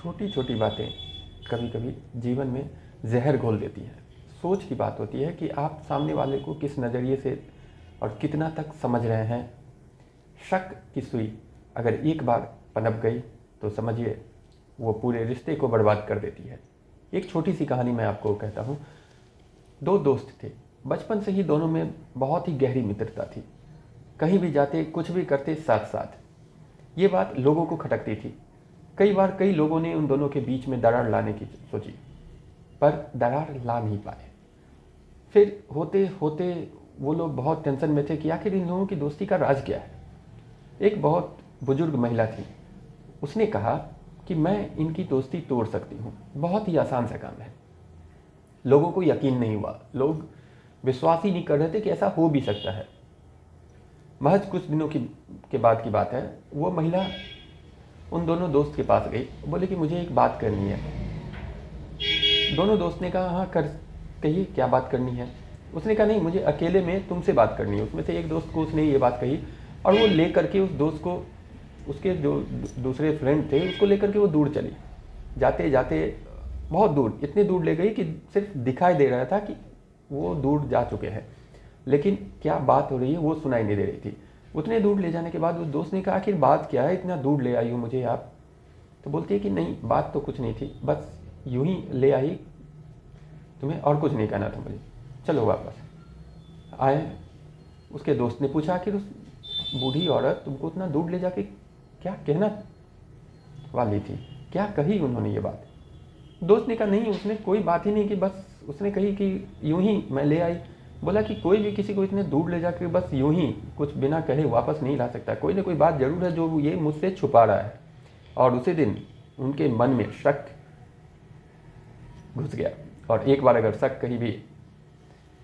छोटी छोटी बातें कभी कभी जीवन में जहर घोल देती हैं। सोच की बात होती है कि आप सामने वाले को किस नज़रिए से और कितना तक समझ रहे हैं। शक की सुई अगर एक बार पनप गई तो समझिए वो पूरे रिश्ते को बर्बाद कर देती है। एक छोटी सी कहानी मैं आपको कहता हूँ। दो दोस्त थे, बचपन से ही दोनों में बहुत ही गहरी मित्रता थी। कहीं भी जाते, कुछ भी करते, साथ साथ। ये बात लोगों को खटकती थी। कई बार कई लोगों ने उन दोनों के बीच में दरार लाने की सोची, पर दरार ला नहीं पाए। फिर होते होते वो लोग बहुत टेंशन में थे कि आखिर इन लोगों की दोस्ती का राज क्या है। एक बहुत बुजुर्ग महिला थी, उसने कहा कि मैं इनकी दोस्ती तोड़ सकती हूँ, बहुत ही आसान सा काम है। लोगों को यकीन नहीं हुआ, लोग विश्वास ही नहीं कर रहे थे कि ऐसा हो भी सकता है। महज कुछ दिनों के बाद की बात है। वो महिला उन दोनों दोस्त के पास गई, बोले कि मुझे एक बात करनी है। दोनों दोस्त ने कहा हाँ कर, कहिए क्या बात करनी है। उसने कहा नहीं, मुझे अकेले में तुमसे बात करनी है। उसमें से एक दोस्त को उसने ये बात कही और वो ले करके उस दोस्त को, उसके जो दूसरे फ्रेंड थे, उसको लेकर के वो दूर चली। जाते जाते बहुत दूर, इतनी दूर ले गई कि सिर्फ दिखाई दे रहा था कि वो दूर जा चुके हैं, लेकिन क्या बात हो रही है वो सुनाई नहीं दे रही थी। उतने दूर ले जाने के बाद उस दोस्त ने कहा आखिर बात क्या है, इतना दूर ले आई हो मुझे आप। तो बोलती है कि नहीं, बात तो कुछ नहीं थी, बस यूं ही ले आई, तुम्हें और कुछ नहीं कहना था मुझे, चलो वापस। आए, उसके दोस्त ने पूछा आखिर उस बूढ़ी औरत तुमको उतना दूर ले जाके क्या कहना वाली थी, क्या कही उन्होंने ये बात। दोस्त ने कहा नहीं, उसने कोई बात ही नहीं की, बस उसने कही कि यूं ही मैं ले आई। बोला कि कोई भी किसी को इतने दूर ले जाकर बस यूं ही कुछ बिना कहे वापस नहीं ला सकता, कोई ना कोई बात जरूर है जो ये मुझसे छुपा रहा है। और उसी दिन उनके मन में शक घुस गया, और एक बार अगर शक कहीं भी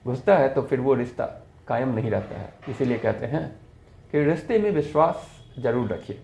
घुसता है तो फिर वो रिश्ता कायम नहीं रहता है। इसीलिए कहते हैं कि रिश्ते में विश्वास जरूर रखिए।